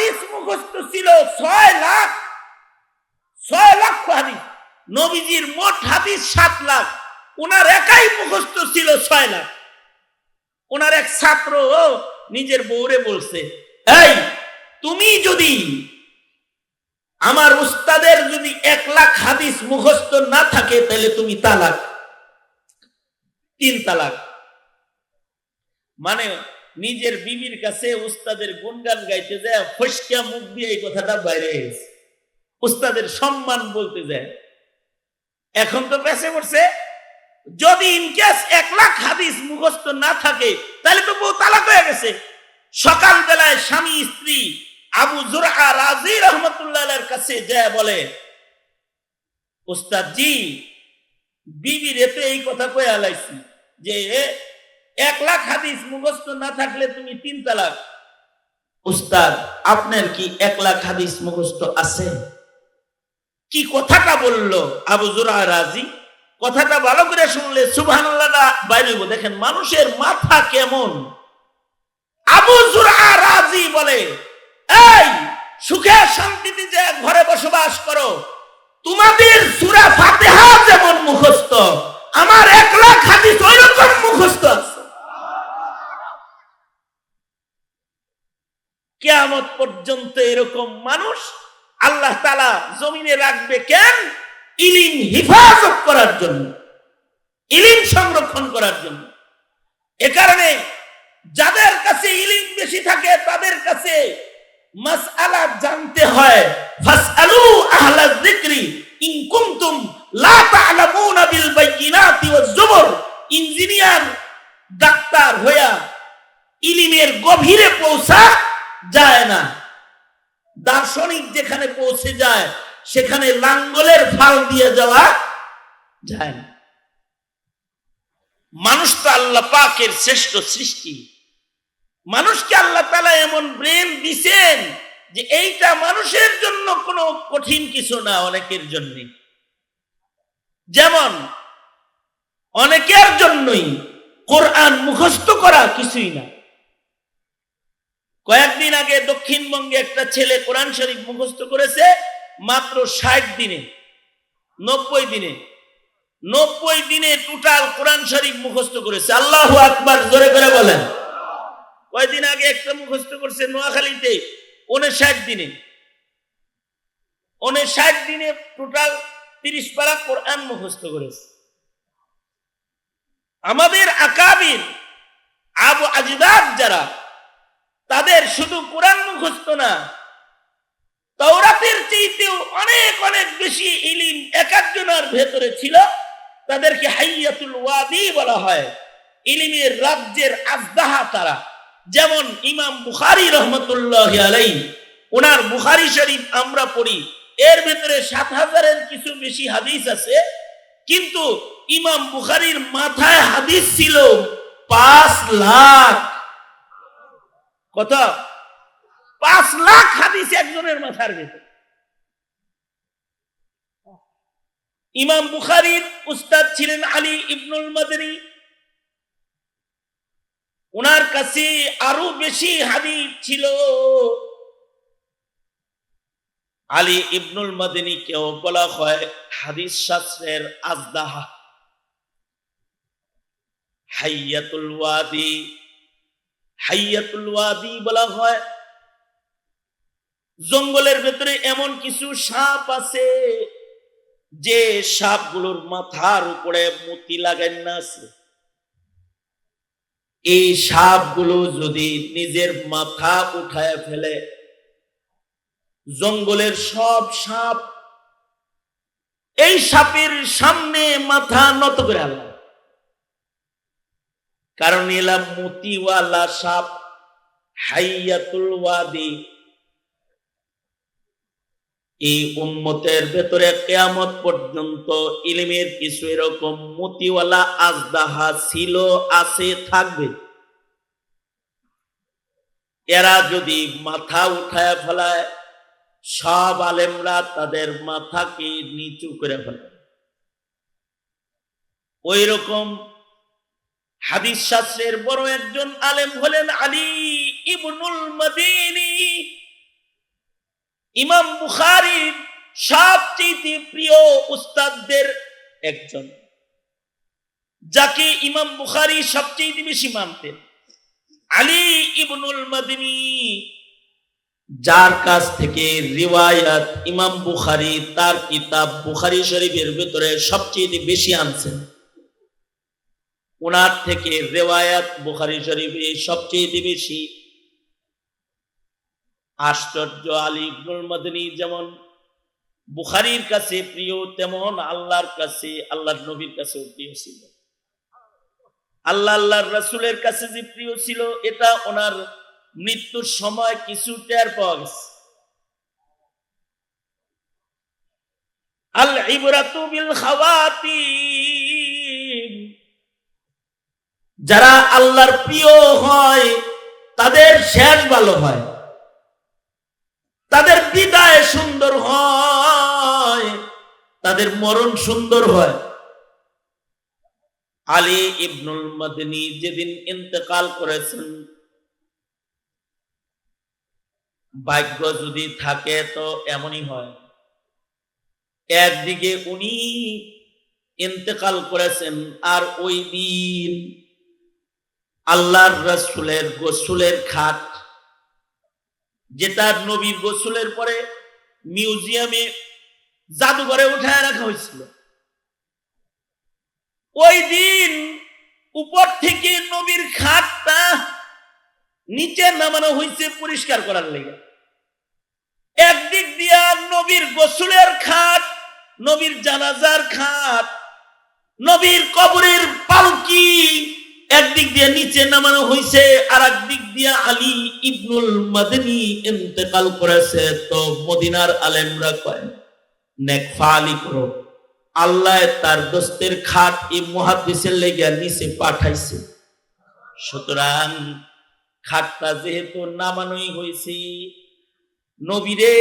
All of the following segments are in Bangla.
হাদিস মুখস্থ ছিল 6 লাখ, 6 লক্ষ হাদিস। নবীজির মোট হাদিস 7 লাখ, ওনার একাই মুখস্থ ছিল 6 লাখ। ওনার এক ছাত্র নিজের বউরে বলছে, এই তুমি যদি আমার উস্তাদের যদি 1 লাখ হাদিস মুখস্থ না থাকে তাহলে তুমি তালাক, 3 তালাক। মানে নিজের বিবির কাছে উস্তাদের গুণগান গাইতে যায়, ফসকা মুখ দিয়ে এই কথাটা বাইরে গেছে, উস্তাদের সম্মান বলতে যায়। এখন তো পেছে পড়ছে, যদি ইনকেস 1 লাখ হাদিস মুখস্থ না থাকে তাহলে তো বউ তালাক হয়ে গেছে। সকাল বেলায় স্বামী স্ত্রী আবু জুরআ রাজি রহমতুল্লাহের কাছে যায় বলে, উস্তাদ জি, বিবির এতে এই কথা কয়ে আলাইছি যে 1 লাখ হাদিস মুখস্থ না থাকলে তুমি 3 তালাক। উস্তাদ আপনার কি 1 লাখ হাদিস মুখস্থ আছে? কি কথাটা বললো আবু জুরআ রাজি, কথাটা ভালো করে শুনলে সুবহানাল্লাহ বাইরে হইব। দেখেন মানুষের মাথা কেমন। আবু জুরআ রাজি বলে, এই সুখে শান্তিতে যে ঘরে বসবাস করো, তোমাদের সূরা ফাতিহা যেমন মুখস্থ, আমার 1 লাখ হাদিস ওই রকম মুখস্থ আছে। কিয়ামত পর্যন্ত এরকম মানুষ আল্লাহ তাআলা জমিনে রাখবে কেন? ইলম হিফাজত করার জন্য, ইলম সংরক্ষণ করার জন্য। এ কারণে যাদের কাছে ইলম বেশি থাকে তাদের কাছে মাসআলা জানতে হয়। ফাসআলু আহলা যিকরি ইন কুনতুম লা তা'লামুনা বিল বাইয়িনাতি ওয়াজ জুবুর। ইঞ্জিনিয়ার ডাক্তার হইয়া ইলমের গভীরে পৌঁছা যায় না। দার্শনিক যেখানে পৌঁছে যায় সেখানে লাঙ্গলের ফাল দিয়ে যাওয়া যায় না। মানুষ তো আল্লাহ পাকের শ্রেষ্ঠ সৃষ্টি। মানুষকে আল্লাহ তাআলা এমন ব্রেন দিয়েছেন যে এইটা মানুষের জন্য কোনো কঠিন কিছু না, অনেকের জন্য। যেমন অনেকের জন্যই কোরআন মুখস্থ করা কিছুই না। কয়েকদিন আগে দক্ষিণবঙ্গে একটা ছেলে কোরআন শরীফ মুখস্থ করেছে মাত্র 60 দিনে, 90 দিনে, 90 দিনে টোটাল কোরআন শরীফ মুখস্থ করেছে। আল্লাহু আকবার, জোরে করে বলেন। কয়েকদিন আগে একটা মুখস্থ করছে নোয়াখালীতে 59 দিনে, 59 দিনে টোটাল 30 পারা কোরআন মুখস্থ করেছে। আমাদের আকাবির আবু আজদাদ যারা, তাদের শুধু কোরআন মুখস্থ না, তাওরাতের চাইতেও অনেক অনেক বেশি ইলম এক একজনের ভেতরে ছিল। তাদেরকে হাইয়াতুল ওয়াদি বলা হয়, ইলমের রাজ্যের আজদাহা তারা। যেমন ইমাম বুখারী রহমতুল্লাহি আলাইহি, ওনার বুখারী শরীফ আমরা পড়ি, এর ভেতরে 7000-এর কিছু বেশি হাদিস আছে, কিন্তু ইমাম বুখারীর মাথায় হাদিস ছিল 5 লাখ। কত? 5 লাখ হাদিস একজনের মাথার ভেতর। ইমাম বুখারীর উস্তাদ ছিলেন আলী ইবনুল মাদনী, ওনার কাছে আরো বেশি হাদিস ছিল। আলী ইবনুল মাদনী কেও বলা হয় হাদিস শাস্ত্রের আজদাহা, হাইয়াতুল ওয়াদি, হাইয়াতুল ওয়াদি বলা হয়। জঙ্গলের ভেতরে এমন কিছু সাপ আছে যে সাপগুলোর মাথার উপরে মতি লাগান না আছে। এই সাপগুলো যদি নিজের মাথা উঠায় ফেলে, জঙ্গলের সব সাপ এই সাপের সামনে মাথা নত করে আল্লাহ, কারণ এলা মতিওয়ালা সাপ, হাইয়াতুল ওয়াদি। এই উম্মতের ভেতরে কিয়ামত পর্যন্ত ইলমের কিছু এরকম মতিওয়ালা আজদাহা ছিল, আছে, থাকবে। এরা যদি মাথা উঠায় ফেলায়, সব আলেমরা তাদের মাথাকে নিচু করে ফেলে। ওই রকম হাদিস শাস্ত্রের বড় একজন আলেম হলেন আলী ইবনুল মাদনী। ইমাম বুখারীর সবচেয়ে প্রিয় উস্তাদদের একজন, যাকে ইমাম বুখারী সবচেয়ে বেশি মানতেন, আলী ইবনুল মাদনী, যার কাছ থেকে রিওয়ায়াত ইমাম বুখারী তার কিতাব বুখারী শরীফের ভিতরে সবচেয়ে বেশি আনছেন। ওনার থেকে রিওয়ায়াত বুখারী শরীফে সবচেয়ে বেশি। আশ্চর্য, আলী ইবনুল মাদনী যেমন বুখারীর কাছে প্রিয়, তেমন আল্লাহর কাছে, আল্লাহর নবীর কাছেও প্রিয় ছিল। আল্লাহর রাসূলের কাছে যে প্রিয় ছিল, এটা ওনার মৃত্যুর সময় কিছু টের পাওয়া গেছে। আল ইবরাতু বিল খাওয়াতিম, যারা আল্লাহর প্রিয় হয় তাদের শেষ ভালো হয়, তাদের বিদায় সুন্দর হয়, তাদের মরণ সুন্দর হয়। আলী ইবনুল মাদনী যেদিন ইন্তেকাল করেছেন, ভাগ্য যদি থাকে তো এমনই হয়, একদিকে উনি ইন্তেকাল করেছেন, আর ওই দিন আল্লাহর রাসূলের গোসলের খাট, যেটা নবীর গোসলের পরে মিউজিয়ামে জাদুঘরে উঠায় রাখা হয়েছিল, ওই দিন উপর থেকে নবীর খাটটা নিচে নামানো হয়েছে পরিষ্কার করার লেগে। একদিক দিয়া নবীর গোসলের খাট, নবীর জানাজার খাট, নবীর কবরের পালকি একদিক দিয়ে নিচে নামানো হয়েছে, আর একদিক দিয়া আলী ইবনুল মাদনী ইন্তেকাল করেছে। তো মদিনার আলেমরা কয়, নেকফালি করো, আল্লাহ তার দোস্তের খাট এই মুহাদ্দিসের লেগে নিচে পাঠাইছে। সুতরাং খাটটা যেহেতু নামানোই হয়েছে, নবীরে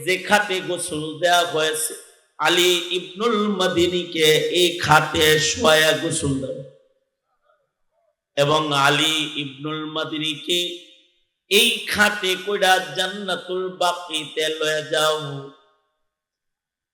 যে খাটে গোসল দেওয়া হয়েছে, আলী ইবনুল মাদনীকে এই খাটে শোয়া গোসল দেয়, এবং আলী ইবনুল মাদনীকে এই খাটে কইরা জান্নাতুল বাকিতে লয়ে যাও।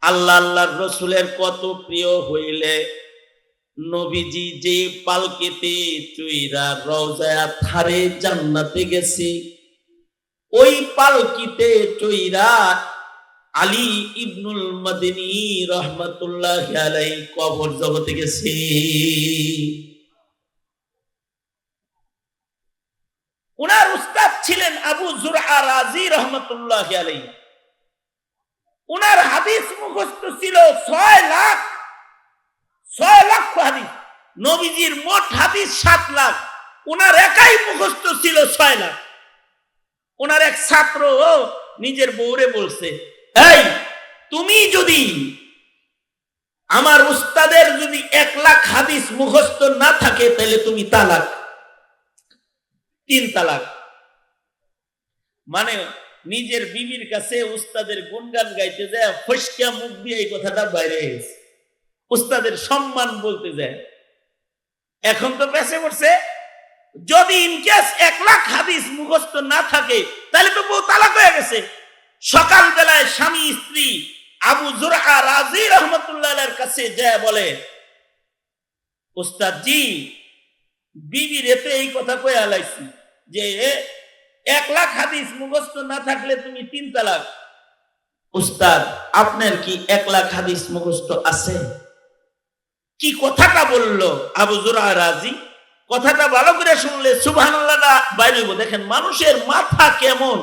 আল্লাহর রাসূলের কত প্রিয় হইলে নবীজি যে পালকিতে চুইরা রওজায়ে থারে জান্নাতে গেছে, ওই পালকিতে চুইরা আলী ইবনুল মাদনী রাহমাতুল্লাহি আলাইহি কবর জগতে গেছে। উনার উস্তাদ ছিলেন আবু যুরআ রাজি রাহমাতুল্লাহি আলাইহি। উনার হাদিস মুখস্থ ছিল 6 লাখ হাদিস। নবীজির মোট হাদিস 7 লাখ, উনার একাই মুখস্থ ছিল 6 লাখ। উনার এক ছাত্র নিজের বউরে বলছে, এই তুমি যদি আমার উস্তাদের যদি 1 লাখ হাদিস মুখস্থ না থাকে, তাহলে তুমি তালাক, 3 তালাক। মানে নিজের বিবির কাছে উস্তাদের গুণগান গাইতে যায়, ফসকা মুখ দিয়ে এই কথাটা বাইরে গেছে, উস্তাদের সম্মান বলতে যায়। এখন তো পেছে পড়ছে, যদি ইনকেস 1 লাখ হাদিস মুখস্থ না থাকে, তাহলে তো বউ তালাক হয়ে গেছে। সকাল বেলায় স্বামী স্ত্রী আবু যুরআ রাজি রাহমাতুল্লাহির কাছে যায় বলে, উস্তাদ জি, বিবির এতে এই কথা কয়ে আলাইছি যে 1 লাখ হাদিস মুখস্থ না থাকলে তুমি 3 তালাক। উস্তাদ, আপনার কি 1 লাখ হাদিস মুখস্থ আছে? কি কথাটা বললো আবু যুরআ রাজি, কথাটা ভালো করে শুনলে সুবহানাল্লাহ বাইরে হইব। দেখেন মানুষের মাথা কেমন।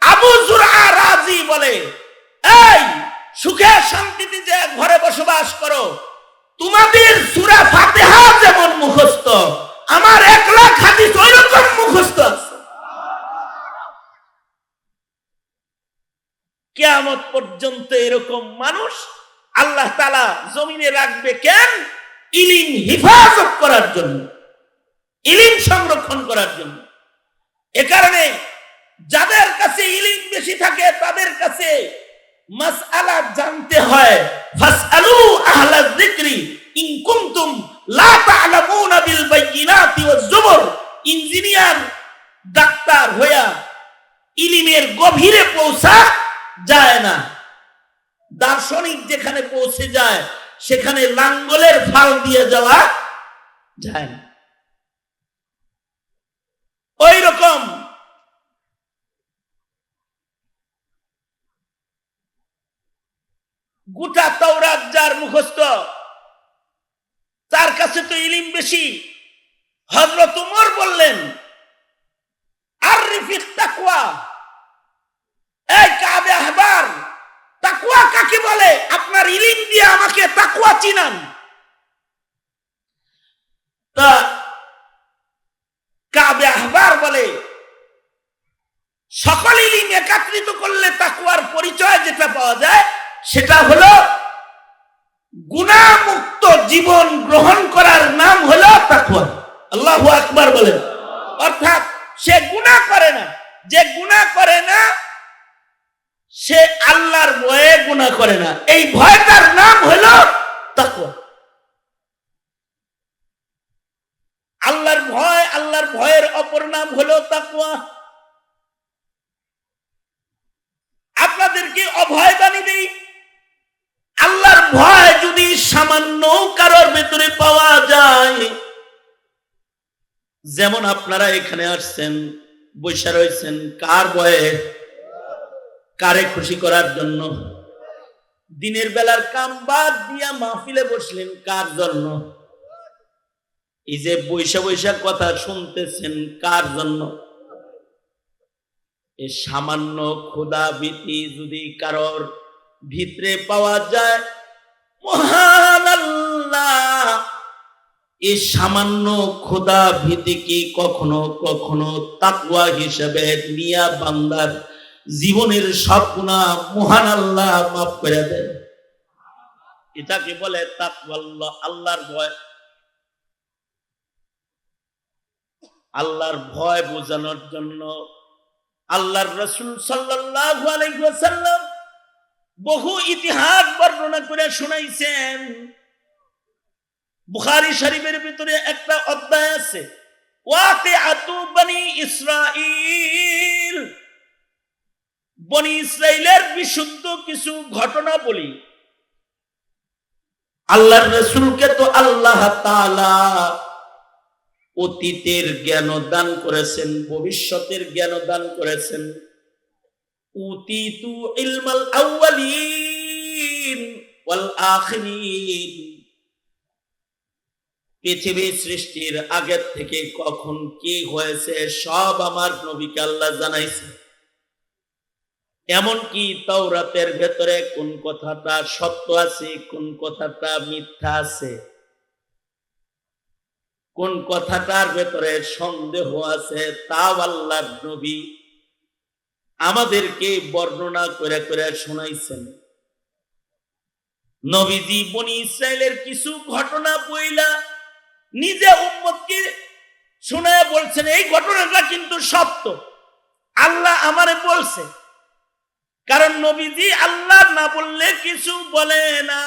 আবু যুরআ রাজি বলে, এই সুখে শান্তিতে যে ঘরে বসবাস করো, তোমাদের সূরা ফাতিহা যেমন মুখস্থ, আমার 1 লাখ হাদিস ওইরকম মুখস্থ আছে। কিয়ামত পর্যন্ত এরকম মানুষ আল্লাহ তাআলা জমিনে রাখবে কেন? ইলম হিফাজত করার জন্য, ইলম সংরক্ষণ করার জন্য। এ কারণে যাদের কাছে ইলম বেশি থাকে তাদের কাছে মাসআলা জানতে হয়। ফাসআলু আহলা যিকরি ইন কুনতুম লা তা'লামুনা বিল বায়িনাতি ওয়াজ জুবুর। ইঞ্জিনিয়ার ডাক্তার হইয়া ইলমে এর গভীরে পৌঁছা যায় না। দার্শনিক যেখানে পৌঁছে যায় সেখানে লাঙ্গলের ফাল দিয়ে যাওয়া যায় না। ওই রকম গোটা তাওরাত যার মুখস্থ, তার কাছে তো ইলম বেশি। হযরত ওমর বললেন, আরিফিত তাকওয়া, এই কাবে আহবার, তাকওয়া কাকে বলে? আপনার ইলম দিয়ে আমাকে তাকওয়া চিনান। তা কাবে আহবার বলে, সকল ইলম একত্রিত করলে তাকওয়ার পরিচয় যেটা পাওয়া যায় সেটা হলো গুনাহমুক্ত জীবন গ্রহণ করার নাম হলো তাকওয়া। আল্লাহু আকবার বলেন। অর্থাৎ সে গুনাহ করে না, যে গুনাহ করে না সে আল্লাহর ভয়ে গুনাহ করে না, এই ভয়টার নাম হলো তাকওয়া। আল্লাহর ভয়, আল্লাহর ভয়ের অপর নাম হলো তাকওয়া। আপনাদেরকে অভয় বাণী দেই, আল্লাহর ভয় যদি সামান্য কারোর ভেতরে পাওয়া যায়, যেমন আপনারা এখানে আসছেন, বসে রয়েছেন কার ভয়ে? কারে খুশি করার জন্য? দিনের বেলার কাম বাদ দিয়া মাহফিলে বসলেন কার জন্য? এই যে বৈশা বৈশা কথা শুনতেছেন কার জন্য? এই সামান্য ক্ষুধা ভীতি যদি কারোর ভিতরে পাওয়া যায়, মহান আল্লাহ এই সামান্য ক্ষুধা ভীতি কি কখনো কখনো তাকওয়া হিসেবে নিয়া বান্দার জীবনের সব গুনাহ মহান আল্লাহ মাফ করে দেন? এটাকে বলে তাকওয়া, আল্লাহর ভয়। আল্লাহর ভয় বোঝানোর জন্য আল্লাহর রাসূল সাল্লাল্লাহু আলাইহি ওয়াসাল্লাম বহু ইতিহাস বর্ণনা করে শোনাইছেন। বুখারী শরীফের ভিতরে একটা অধ্যায় আছে, ওয়াকিআতু বনি ইসরাঈল। বনি ইসরাইলের বিশুদ্ধ কিছু ঘটনা বলি। আল্লাহর রাসূলকে তো আল্লাহ তাআলা অতীতের জ্ঞান দান করেছেন, ভবিষ্যতের জ্ঞান দান করেছেন। উতিতু ইলমাল আউয়ালিন ওয়াল আখিরিন। পৃথিবী সৃষ্টির আগের থেকে কখন কি হয়েছে সব আমার নবীকে আল্লাহ জানাইছে। এমনকি তাওরাতের ভেতরে কোন কথাটা সত্য আছে, কোন কথাটা মিথ্যা আছে, কোন কথাটার ভেতরে সন্দেহ আছে, তাও আল্লাহর নবী আমাদেরকে বর্ণনা করে করে শোনাইছেন। নবীজি বনি ইসরাইলের কিছু ঘটনা বইলা নিজে উম্মতকে শোনায় বলছেন, এই ঘটনাটা কিন্তু সত্য, আল্লাহ আমারে বলছে। কারণ নবীজি আল্লাহ না বললে কিছু বলে না।